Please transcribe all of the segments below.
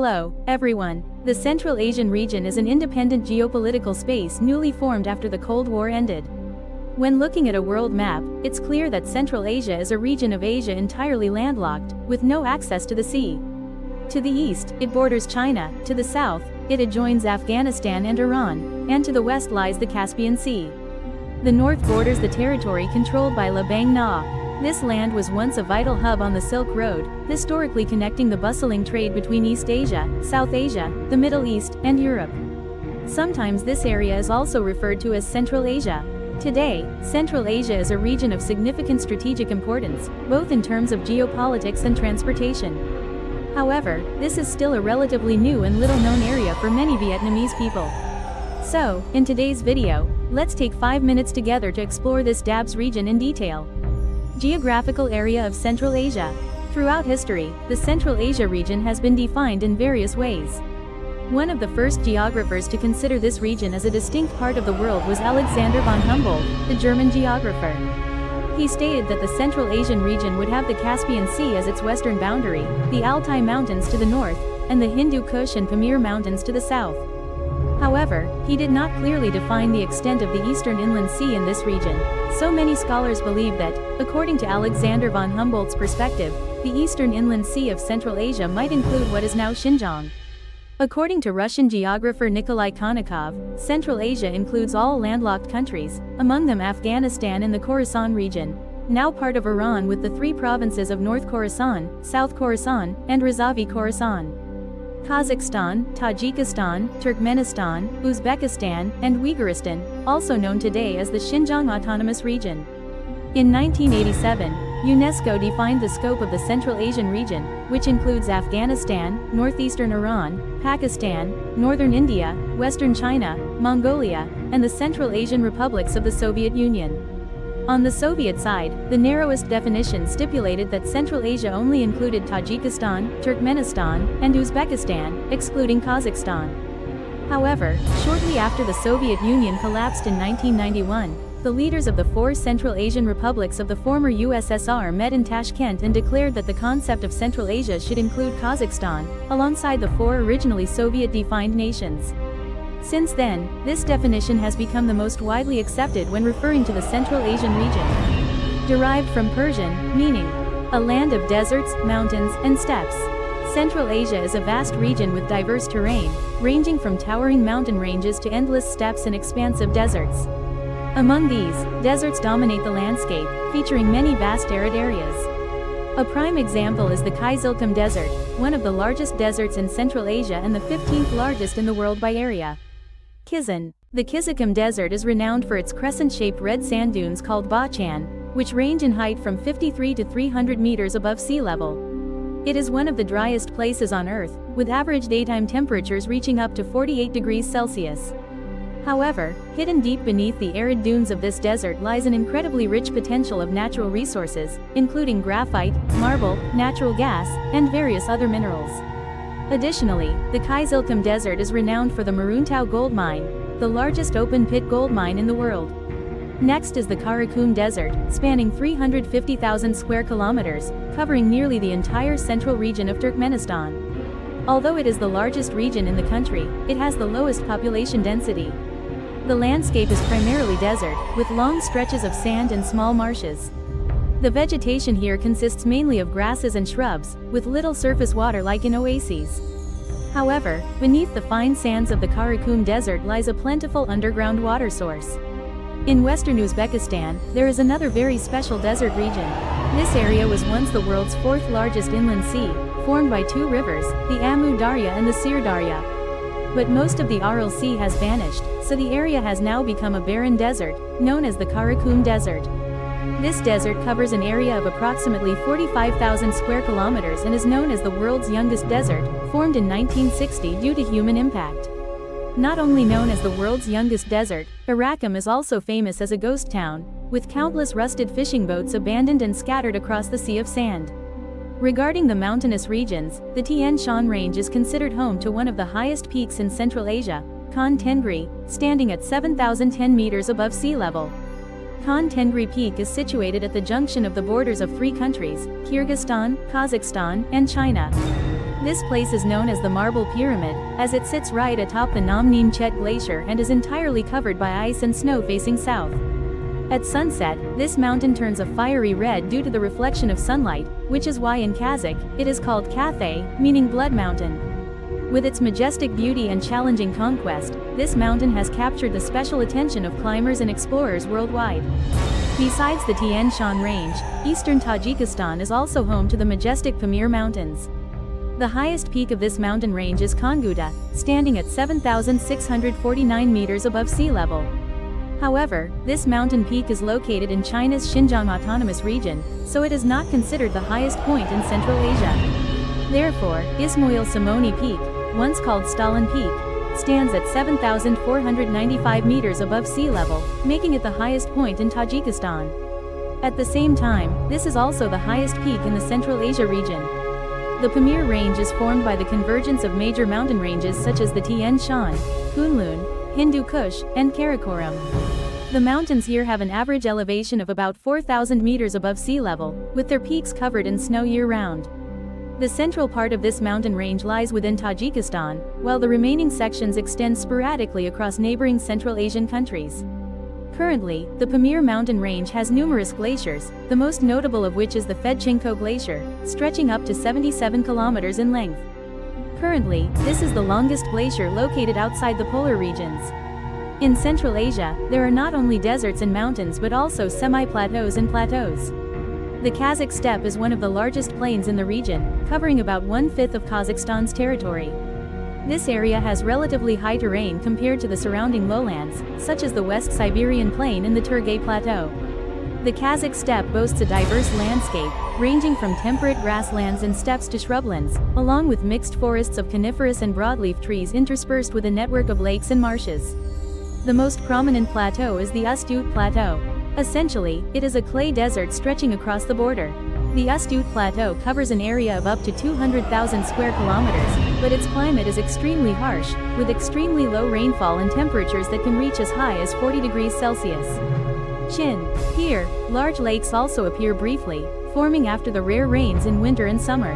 Hello, everyone. The Central Asian region is an independent geopolitical space newly formed after the Cold War ended. When looking at a world map, it's clear that Central Asia is a region of Asia entirely landlocked, with no access to the sea. To the east, it borders China, to the south, it adjoins Afghanistan and Iran, and to the west lies the Caspian Sea. The north borders the territory controlled by Bang Na. This land was once a vital hub on the Silk Road, historically connecting the bustling trade between East Asia, South Asia, the Middle East, and Europe. Sometimes this area is also referred to as Central Asia. Today, Central Asia is a region of significant strategic importance, both in terms of geopolitics and transportation. However, this is still a relatively new and little-known area for many Vietnamese people. So, in today's video, let's take 5 minutes together to explore this DABS region in detail. Geographical area of Central Asia. Throughout history, the Central Asia region has been defined in various ways. One of the first geographers to consider this region as a distinct part of the world was Alexander von Humboldt, the German geographer. He stated that the Central Asian region would have the Caspian Sea as its western boundary, the Altai Mountains to the north, and the Hindu Kush and Pamir Mountains to the south. However, he did not clearly define the extent of the eastern inland sea in this region, so many scholars believe that, according to Alexander von Humboldt's perspective, the eastern inland sea of Central Asia might include what is now Xinjiang. According to Russian geographer Nikolai Konnikov, Central Asia includes all landlocked countries, among them Afghanistan and the Khorasan region, now part of Iran with the 3 provinces of North Khorasan, South Khorasan, and Razavi Khorasan. Kazakhstan, Tajikistan, Turkmenistan, Uzbekistan, and Uyghuristan, also known today as the Xinjiang Autonomous Region. In 1987, UNESCO defined the scope of the Central Asian region, which includes Afghanistan, northeastern Iran, Pakistan, northern India, western China, Mongolia, and the Central Asian republics of the Soviet Union. On the Soviet side, the narrowest definition stipulated that Central Asia only included Tajikistan, Turkmenistan, and Uzbekistan, excluding Kazakhstan. However, shortly after the Soviet Union collapsed in 1991, the leaders of the 4 Central Asian republics of the former USSR met in Tashkent and declared that the concept of Central Asia should include Kazakhstan, alongside the 4 originally Soviet-defined nations. Since then, this definition has become the most widely accepted when referring to the Central Asian region. Derived from Persian, meaning a land of deserts, mountains, and steppes. Central Asia is a vast region with diverse terrain, ranging from towering mountain ranges to endless steppes and expansive deserts. Among these, deserts dominate the landscape, featuring many vast arid areas. A prime example is the Kyzylkum Desert, one of the largest deserts in Central Asia and the 15th largest in the world by area. Kizan. The Kyzylkum Desert is renowned for its crescent-shaped red sand dunes called Bachan, which range in height from 53 to 300 meters above sea level. It is one of the driest places on Earth, with average daytime temperatures reaching up to 48 degrees Celsius. However, hidden deep beneath the arid dunes of this desert lies an incredibly rich potential of natural resources, including graphite, marble, natural gas, and various other minerals. Additionally, the Kyzylkum Desert is renowned for the Maruntau gold mine, the largest open-pit gold mine in the world. Next is the Karakum Desert, spanning 350,000 square kilometers, covering nearly the entire central region of Turkmenistan. Although it is the largest region in the country, it has the lowest population density. The landscape is primarily desert, with long stretches of sand and small marshes. The vegetation here consists mainly of grasses and shrubs, with little surface water like in oases. However, beneath the fine sands of the Karakum Desert lies a plentiful underground water source. In western Uzbekistan, there is another very special desert region. This area was once the world's 4th largest inland sea, formed by 2 rivers, the Amu Darya and the Sir Darya. But most of the Aral Sea has vanished, so the area has now become a barren desert, known as the Karakum Desert. This desert covers an area of approximately 45,000 square kilometers and is known as the world's youngest desert, formed in 1960 due to human impact. Not only known as the world's youngest desert, Arakum is also famous as a ghost town, with countless rusted fishing boats abandoned and scattered across the sea of sand. Regarding the mountainous regions, the Tian Shan Range is considered home to one of the highest peaks in Central Asia, Khan Tengri, standing at 7,010 meters above sea level. Khan Tengri Peak is situated at the junction of the borders of 3 countries, Kyrgyzstan, Kazakhstan, and China. This place is known as the Marble Pyramid, as it sits right atop the Nam Neem Chet Glacier and is entirely covered by ice and snow facing south. At sunset, this mountain turns a fiery red due to the reflection of sunlight, which is why in Kazakh, it is called Cathay, meaning Blood Mountain. With its majestic beauty and challenging conquest, this mountain has captured the special attention of climbers and explorers worldwide. Besides the Tian Shan Range, eastern Tajikistan is also home to the majestic Pamir Mountains. The highest peak of this mountain range is Konguta, standing at 7,649 meters above sea level. However, this mountain peak is located in China's Xinjiang Autonomous Region, so it is not considered the highest point in Central Asia. Therefore, Ismail Samoni Peak, once called Stalin Peak, stands at 7,495 meters above sea level, making it the highest point in Tajikistan. At the same time, this is also the highest peak in the Central Asia region. The Pamir Range is formed by the convergence of major mountain ranges such as the Tian Shan, Kunlun, Hindu Kush, and Karakoram. The mountains here have an average elevation of about 4,000 meters above sea level, with their peaks covered in snow year-round. The central part of this mountain range lies within Tajikistan, while the remaining sections extend sporadically across neighboring Central Asian countries. Currently, the Pamir mountain range has numerous glaciers, the most notable of which is the Fedchenko Glacier, stretching up to 77 kilometers in length. Currently, this is the longest glacier located outside the polar regions. In Central Asia, there are not only deserts and mountains but also semi-plateaus and plateaus. The Kazakh steppe is one of the largest plains in the region, covering about 1/5 of Kazakhstan's territory. This area has relatively high terrain compared to the surrounding lowlands, such as the West Siberian Plain and the Turgay Plateau. The Kazakh steppe boasts a diverse landscape, ranging from temperate grasslands and steppes to shrublands, along with mixed forests of coniferous and broadleaf trees interspersed with a network of lakes and marshes. The most prominent plateau is the Ust-Ut Plateau. Essentially, it is a clay desert stretching across the border. The Ust-Ut Plateau covers an area of up to 200,000 square kilometers, but its climate is extremely harsh, with extremely low rainfall and temperatures that can reach as high as 40 degrees Celsius. Chin. Here, large lakes also appear briefly, forming after the rare rains in winter and summer.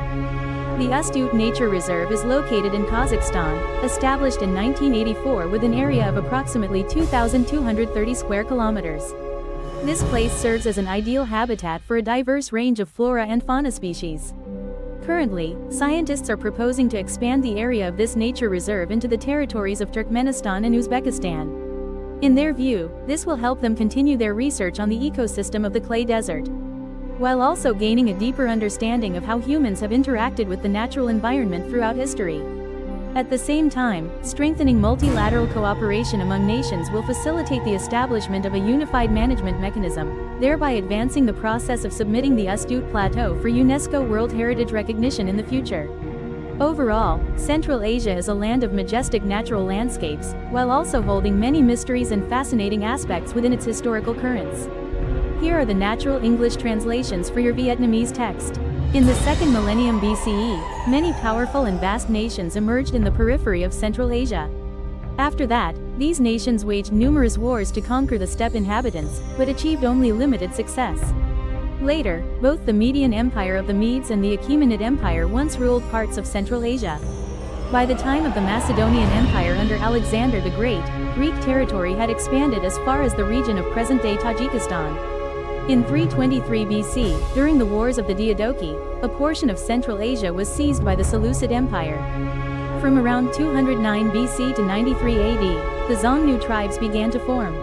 The Ust-Ut Nature Reserve is located in Kazakhstan, established in 1984 with an area of approximately 2,230 square kilometers. This place serves as an ideal habitat for a diverse range of flora and fauna species. Currently, scientists are proposing to expand the area of this nature reserve into the territories of Turkmenistan and Uzbekistan. In their view, this will help them continue their research on the ecosystem of the clay desert, while also gaining a deeper understanding of how humans have interacted with the natural environment throughout history. At the same time, strengthening multilateral cooperation among nations will facilitate the establishment of a unified management mechanism, thereby advancing the process of submitting the Ust-Ut Plateau for UNESCO World Heritage recognition in the future. Overall, Central Asia is a land of majestic natural landscapes, while also holding many mysteries and fascinating aspects within its historical currents. Here are the natural English translations for your Vietnamese text. In the 2nd millennium BCE, many powerful and vast nations emerged in the periphery of Central Asia. After that, these nations waged numerous wars to conquer the steppe inhabitants, but achieved only limited success. Later, both the Median Empire of the Medes and the Achaemenid Empire once ruled parts of Central Asia. By the time of the Macedonian Empire under Alexander the Great, Greek territory had expanded as far as the region of present-day Tajikistan. In 323 BC, during the Wars of the Diadochi, a portion of Central Asia was seized by the Seleucid Empire. From around 209 BC to 93 AD, the Xiongnu tribes began to form.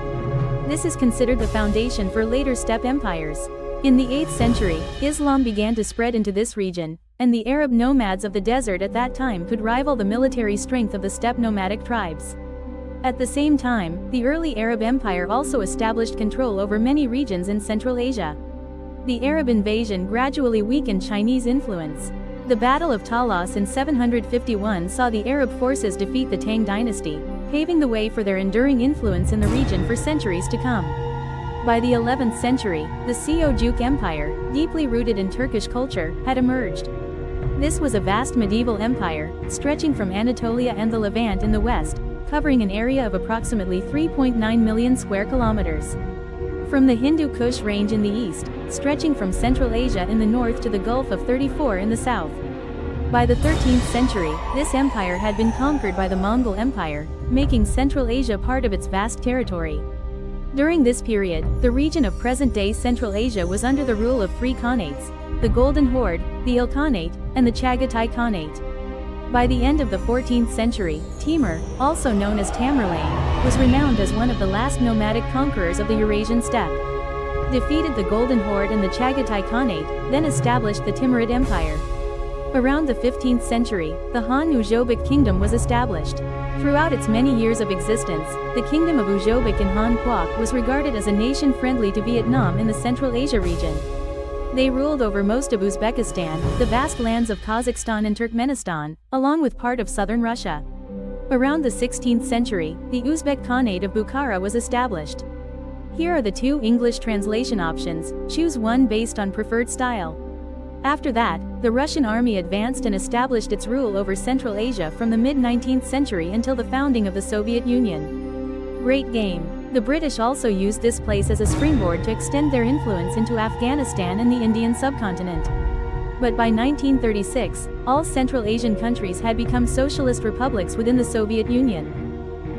This is considered the foundation for later steppe empires. In the 8th century, Islam began to spread into this region, and the Arab nomads of the desert at that time could rival the military strength of the steppe nomadic tribes. At the same time, the early Arab Empire also established control over many regions in Central Asia. The Arab invasion gradually weakened Chinese influence. The Battle of Talas in 751 saw the Arab forces defeat the Tang dynasty, paving the way for their enduring influence in the region for centuries to come. By the 11th century, the Seljuk Empire, deeply rooted in Turkish culture, had emerged. This was a vast medieval empire, stretching from Anatolia and the Levant in the west, covering an area of approximately 3.9 million square kilometers. From the Hindu Kush range in the east, stretching from Central Asia in the north to the Gulf of 34 in the south. By the 13th century, this empire had been conquered by the Mongol Empire, making Central Asia part of its vast territory. During this period, the region of present-day Central Asia was under the rule of three khanates: the Golden Horde, the Ilkhanate, and the Chagatai Khanate. By the end of the 14th century, Timur, also known as Tamerlane, was renowned as one of the last nomadic conquerors of the Eurasian steppe. Defeated the Golden Horde and the Chagatai Khanate, then established the Timurid Empire. Around the 15th century, the Han Uzhobek kingdom was established. Throughout its many years of existence, the kingdom of Uzhobek in Han Kuok was regarded as a nation friendly to Vietnam in the Central Asia region. They ruled over most of Uzbekistan, the vast lands of Kazakhstan and Turkmenistan, along with part of southern Russia. Around the 16th century, the Uzbek Khanate of Bukhara was established. Here are the two English translation options, choose one based on preferred style. After that, the Russian army advanced and established its rule over Central Asia from the mid-19th century until the founding of the Soviet Union. Great game. The British also used this place as a springboard to extend their influence into Afghanistan and the Indian subcontinent. But by 1936, all Central Asian countries had become socialist republics within the Soviet Union.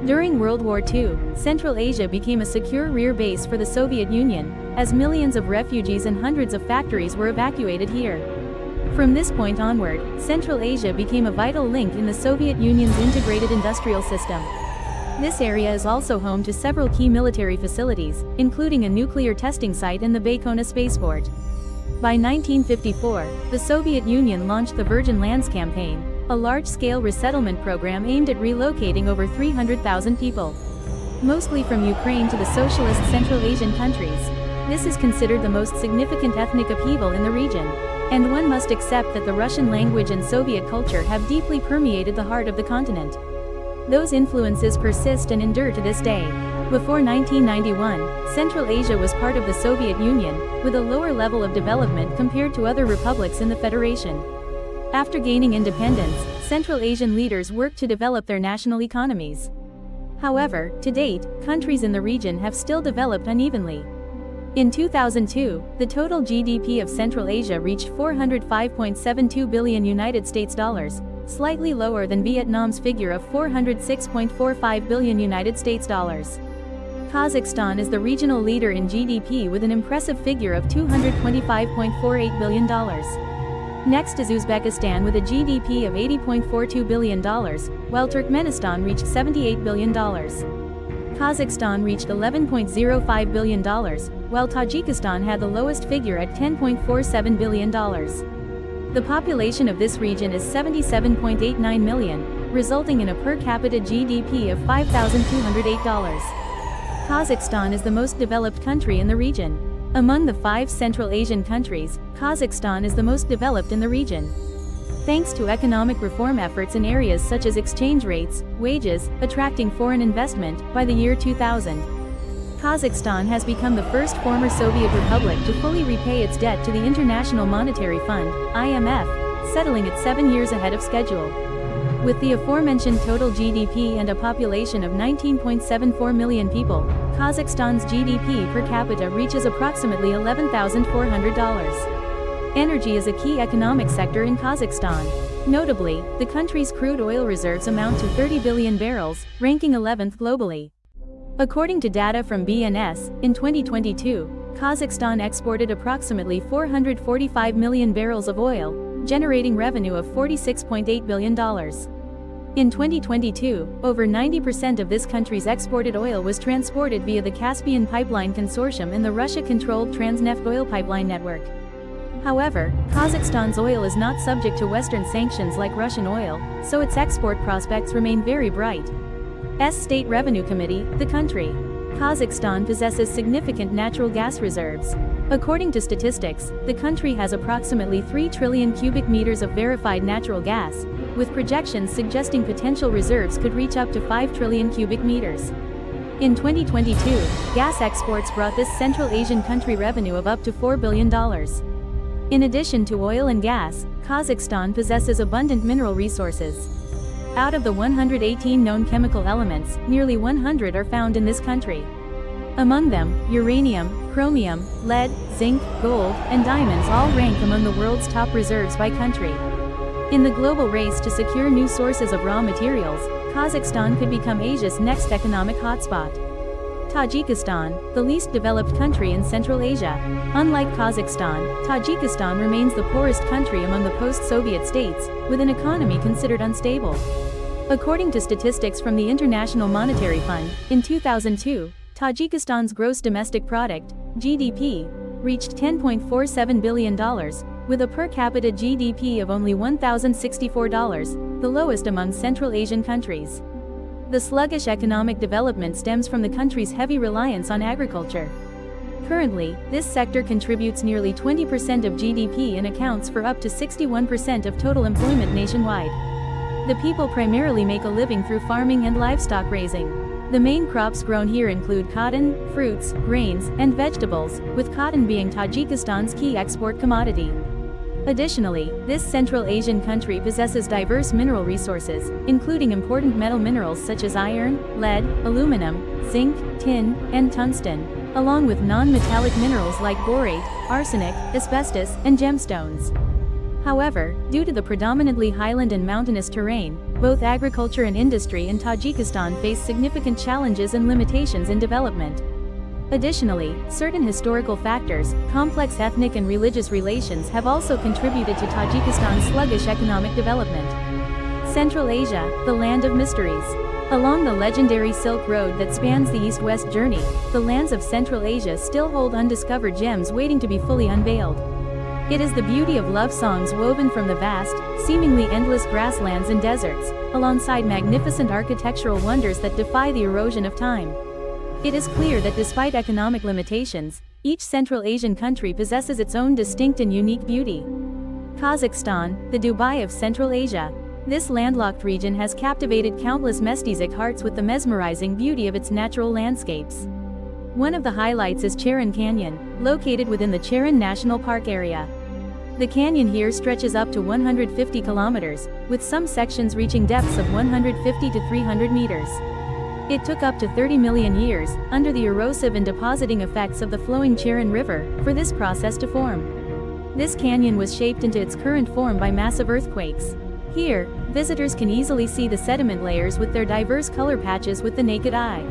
During World War II, Central Asia became a secure rear base for the Soviet Union, as millions of refugees and hundreds of factories were evacuated here. From this point onward, Central Asia became a vital link in the Soviet Union's integrated industrial system. This area is also home to several key military facilities, including a nuclear testing site and the Baikonur spaceport. By 1954, the Soviet Union launched the Virgin Lands Campaign, a large-scale resettlement program aimed at relocating over 300,000 people, mostly from Ukraine to the socialist Central Asian countries. This is considered the most significant ethnic upheaval in the region, and one must accept that the Russian language and Soviet culture have deeply permeated the heart of the continent. Those influences persist and endure to this day. Before 1991, Central Asia was part of the Soviet Union, with a lower level of development compared to other republics in the Federation. After gaining independence, Central Asian leaders worked to develop their national economies. However, to date, countries in the region have still developed unevenly. In 2002, the total GDP of Central Asia reached $405.72 billion United States dollars, slightly lower than Vietnam's figure of $406.45 billion United States dollars. Kazakhstan is the regional leader in GDP with an impressive figure of $225.48 billion. Next is Uzbekistan with a GDP of $80.42 billion, while Turkmenistan reached $78 billion. Kazakhstan reached $11.05 billion, while Tajikistan had the lowest figure at $10.47 billion. The population of this region is 77.89 million, resulting in a per capita GDP of $5,208. Kazakhstan is the most developed country in the region. Among the 5 Central Asian countries, Kazakhstan is the most developed in the region. Thanks to economic reform efforts in areas such as exchange rates, wages, attracting foreign investment, by the year 2000, Kazakhstan has become the first former Soviet republic to fully repay its debt to the International Monetary Fund, IMF, settling it 7 years ahead of schedule. With the aforementioned total GDP and a population of 19.74 million people, Kazakhstan's GDP per capita reaches approximately $11,400. Energy is a key economic sector in Kazakhstan. Notably, the country's crude oil reserves amount to 30 billion barrels, ranking 11th globally. According to data from BNS, in 2022, Kazakhstan exported approximately 445 million barrels of oil, generating revenue of $46.8 billion. In 2022, over 90% of this country's exported oil was transported via the Caspian Pipeline Consortium and the Russia-controlled Transneft oil pipeline network. However, Kazakhstan's oil is not subject to Western sanctions like Russian oil, so its export prospects remain very bright. State Revenue Committee, the country. Kazakhstan possesses significant natural gas reserves. According to statistics, the country has approximately 3 trillion cubic meters of verified natural gas, with projections suggesting potential reserves could reach up to 5 trillion cubic meters. In 2022, gas exports brought this Central Asian country revenue of up to $4 billion. In addition to oil and gas, Kazakhstan possesses abundant mineral resources. Out of the 118 known chemical elements, nearly 100 are found in this country. Among them, uranium, chromium, lead, zinc, gold, and diamonds all rank among the world's top reserves by country. In the global race to secure new sources of raw materials, Kazakhstan could become Asia's next economic hotspot. Tajikistan, the least developed country in Central Asia. Unlike Kazakhstan, Tajikistan remains the poorest country among the post-Soviet states, with an economy considered unstable. According to statistics from the International Monetary Fund, in 2002, Tajikistan's gross domestic product, GDP, reached $10.47 billion, with a per capita GDP of only $1,064, the lowest among Central Asian countries. The sluggish economic development stems from the country's heavy reliance on agriculture. Currently, this sector contributes nearly 20% of GDP and accounts for up to 61% of total employment nationwide. The people primarily make a living through farming and livestock raising. The main crops grown here include cotton, fruits, grains, and vegetables, with cotton being Tajikistan's key export commodity. Additionally, this Central Asian country possesses diverse mineral resources, including important metal minerals such as iron, lead, aluminum, zinc, tin, and tungsten, along with non-metallic minerals like borate, arsenic, asbestos, and gemstones. However, due to the predominantly highland and mountainous terrain, both agriculture and industry in Tajikistan face significant challenges and limitations in development. Additionally, certain historical factors, complex ethnic and religious relations have also contributed to Tajikistan's sluggish economic development. Central Asia, the land of mysteries. Along the legendary Silk Road that spans the east-west journey, the lands of Central Asia still hold undiscovered gems waiting to be fully unveiled. It is the beauty of love songs woven from the vast, seemingly endless grasslands and deserts, alongside magnificent architectural wonders that defy the erosion of time. It is clear that despite economic limitations, each Central Asian country possesses its own distinct and unique beauty. Kazakhstan, the Dubai of Central Asia. This landlocked region has captivated countless mestizic hearts with the mesmerizing beauty of its natural landscapes. One of the highlights is Charan Canyon, located within the Charan National Park area. The canyon here stretches up to 150 kilometers, with some sections reaching depths of 150 to 300 meters. It took up to 30 million years, under the erosive and depositing effects of the flowing Charan River, for this process to form. This canyon was shaped into its current form by massive earthquakes. Here, visitors can easily see the sediment layers with their diverse color patches with the naked eye,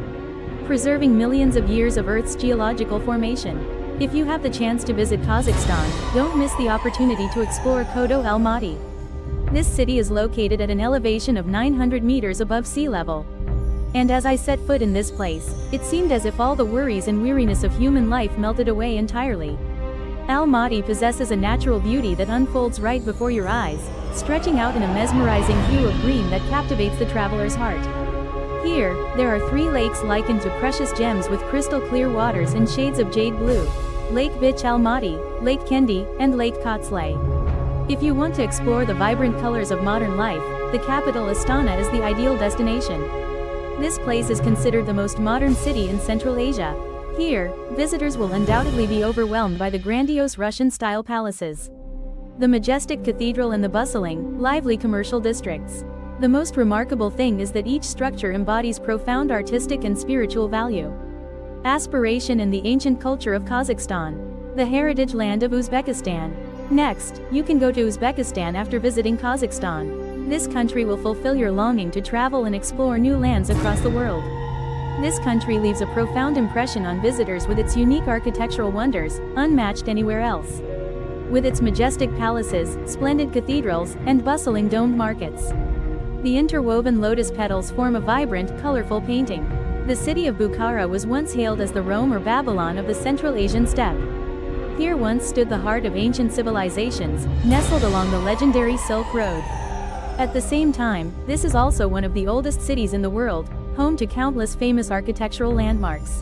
preserving millions of years of Earth's geological formation. If you have the chance to visit Kazakhstan, don't miss the opportunity to explore Kodo Almaty. This city is located at an elevation of 900 meters above sea level. And as I set foot in this place, it seemed as if all the worries and weariness of human life melted away entirely. Almaty possesses a natural beauty that unfolds right before your eyes, stretching out in a mesmerizing hue of green that captivates the traveler's heart. Here, there are 3 lakes likened to precious gems with crystal clear waters in shades of jade blue: Lake Bich Almaty, Lake Kendi, and Lake Kotslay. If you want to explore the vibrant colors of modern life, the capital Astana is the ideal destination. This place is considered the most modern city in Central Asia. Here, visitors will undoubtedly be overwhelmed by the grandiose Russian-style palaces, the majestic cathedral and the bustling, lively commercial districts. The most remarkable thing is that each structure embodies profound artistic and spiritual value. Aspiration and the ancient culture of Kazakhstan, the heritage land of Uzbekistan. Next, you can go to Uzbekistan after visiting Kazakhstan. This country will fulfill your longing to travel and explore new lands across the world. This country leaves a profound impression on visitors with its unique architectural wonders, unmatched anywhere else. With its majestic palaces, splendid cathedrals, and bustling domed markets, the interwoven lotus petals form a vibrant, colorful painting. The city of Bukhara was once hailed as the Rome or Babylon of the Central Asian steppe. Here once stood the heart of ancient civilizations, nestled along the legendary Silk Road. At the same time, this is also one of the oldest cities in the world, home to countless famous architectural landmarks.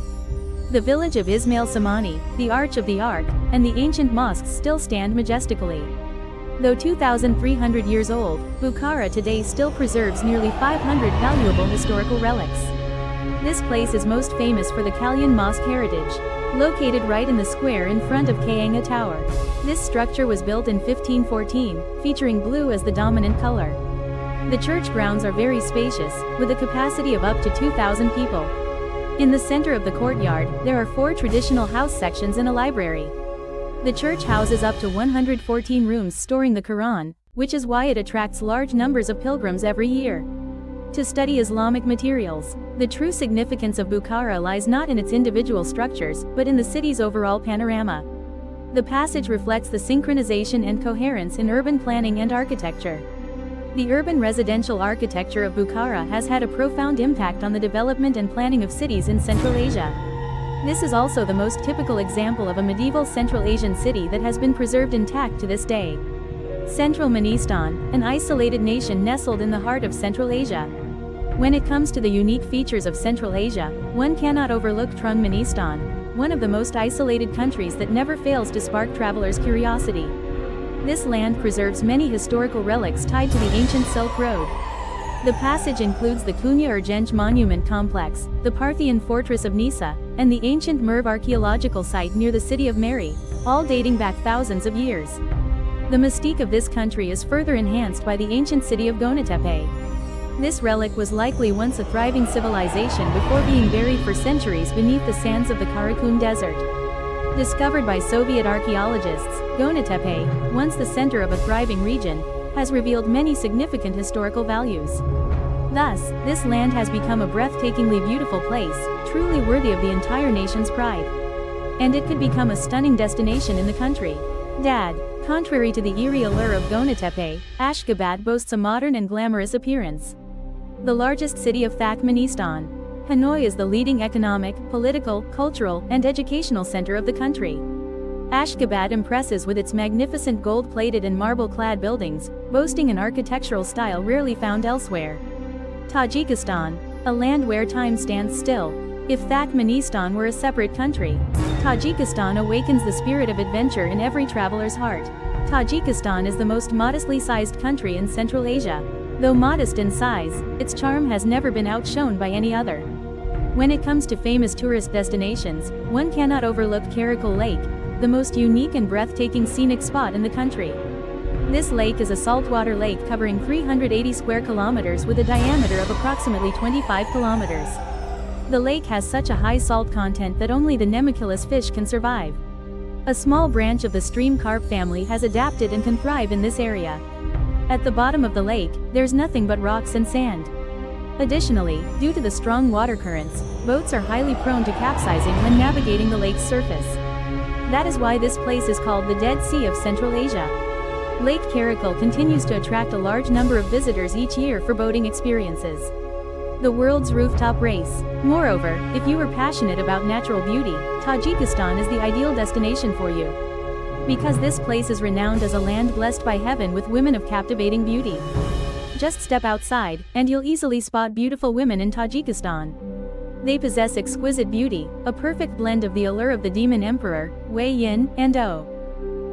The village of Ismail Samani, the Arch of the Ark, and the ancient mosques still stand majestically. Though 2,300 years old, Bukhara today still preserves nearly 500 valuable historical relics. This place is most famous for the Kalyan Mosque heritage, located right in the square in front of Kayanga Tower. This structure was built in 1514, featuring blue as the dominant color. The church grounds are very spacious, with a capacity of up to 2,000 people. In the center of the courtyard, there are 4 traditional house sections and a library. The church houses up to 114 rooms storing the Quran, which is why it attracts large numbers of pilgrims every year. To study Islamic materials, the true significance of Bukhara lies not in its individual structures, but in the city's overall panorama. The passage reflects the synchronization and coherence in urban planning and architecture. The urban residential architecture of Bukhara has had a profound impact on the development and planning of cities in Central Asia. This is also the most typical example of a medieval Central Asian city that has been preserved intact to this day. Central Turkmenistan, an isolated nation nestled in the heart of Central Asia. When it comes to the unique features of Central Asia, one cannot overlook Turkmenistan, one of the most isolated countries that never fails to spark travelers' curiosity. This land preserves many historical relics tied to the ancient Silk Road. The passage includes the Kunya Urgenç Monument Complex, the Parthian fortress of Nisa, and the ancient Merv archaeological site near the city of Mary, all dating back thousands of years. The mystique of this country is further enhanced by the ancient city of Gönetepe. This relic was likely once a thriving civilization before being buried for centuries beneath the sands of the Karakum Desert. Discovered by Soviet archaeologists, Gönetepe, once the center of a thriving region, has revealed many significant historical values. Thus, this land has become a breathtakingly beautiful place, truly worthy of the entire nation's pride. And it could become a stunning destination in the country. Dad. Contrary to the eerie allure of Gönetepe, Ashgabat boasts a modern and glamorous appearance. The largest city of Turkmenistan, Hanoi is the leading economic, political, cultural, and educational center of the country. Ashgabat impresses with its magnificent gold-plated and marble-clad buildings, boasting an architectural style rarely found elsewhere. Tajikistan, a land where time stands still. If Turkmenistan were a separate country, Tajikistan awakens the spirit of adventure in every traveler's heart. Tajikistan is the most modestly sized country in Central Asia. Though modest in size, its charm has never been outshone by any other. When it comes to famous tourist destinations, one cannot overlook Karakol Lake, the most unique and breathtaking scenic spot in the country. This lake is a saltwater lake covering 380 square kilometers with a diameter of approximately 25 kilometers. The lake has such a high salt content that only the Nemicillus fish can survive. A small branch of the stream carp family has adapted and can thrive in this area. At the bottom of the lake, there's nothing but rocks and sand. Additionally, due to the strong water currents, boats are highly prone to capsizing when navigating the lake's surface. That is why this place is called the Dead Sea of Central Asia. Lake Karakol continues to attract a large number of visitors each year for boating experiences. The world's rooftop race. Moreover, if you are passionate about natural beauty, Tajikistan is the ideal destination for you. Because this place is renowned as a land blessed by heaven with women of captivating beauty. Just step outside, and you'll easily spot beautiful women in Tajikistan. They possess exquisite beauty, a perfect blend of the allure of the demon emperor, Wei Yin, and O.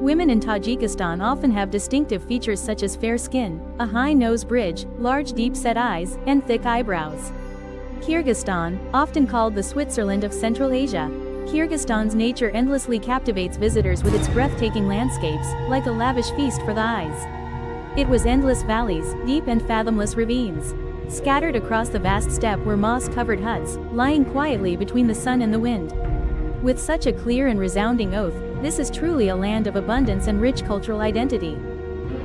Women in Tajikistan often have distinctive features such as fair skin, a high nose bridge, large deep-set eyes, and thick eyebrows. Kyrgyzstan, often called the Switzerland of Central Asia. Kyrgyzstan's nature endlessly captivates visitors with its breathtaking landscapes, like a lavish feast for the eyes. It was endless valleys, deep and fathomless ravines. Scattered across the vast steppe were moss-covered huts, lying quietly between the sun and the wind. With such a clear and resounding oath, this is truly a land of abundance and rich cultural identity.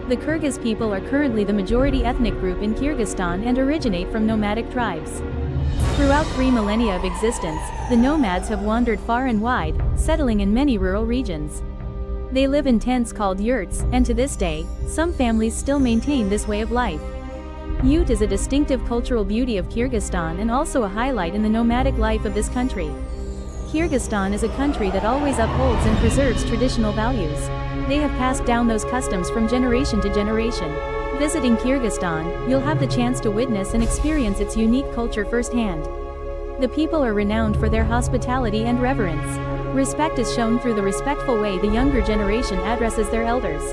The Kyrgyz people are currently the majority ethnic group in Kyrgyzstan and originate from nomadic tribes. Throughout 3 millennia of existence, the nomads have wandered far and wide, settling in many rural regions. They live in tents called yurts, and to this day, some families still maintain this way of life. Yurt is a distinctive cultural beauty of Kyrgyzstan and also a highlight in the nomadic life of this country. Kyrgyzstan is a country that always upholds and preserves traditional values. They have passed down those customs from generation to generation. Visiting Kyrgyzstan, you'll have the chance to witness and experience its unique culture firsthand. The people are renowned for their hospitality and reverence. Respect is shown through the respectful way the younger generation addresses their elders.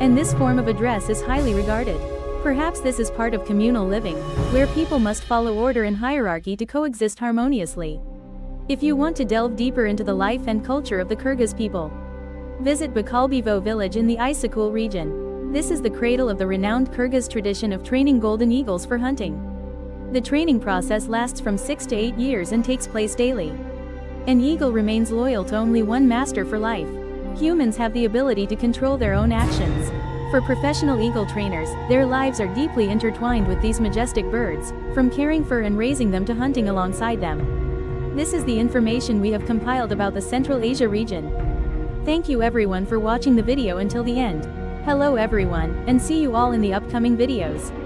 And this form of address is highly regarded. Perhaps this is part of communal living, where people must follow order and hierarchy to coexist harmoniously. If you want to delve deeper into the life and culture of the Kyrgyz people, visit Bakalbivo village in the Issyk region. This is the cradle of the renowned Kyrgyz tradition of training golden eagles for hunting. The training process lasts from 6 to 8 years and takes place daily. An eagle remains loyal to only one master for life. Humans have the ability to control their own actions. For professional eagle trainers, their lives are deeply intertwined with these majestic birds, from caring for and raising them to hunting alongside them. This is the information we have compiled about the Central Asia region. Thank you everyone for watching the video until the end. Hello everyone, and see you all in the upcoming videos.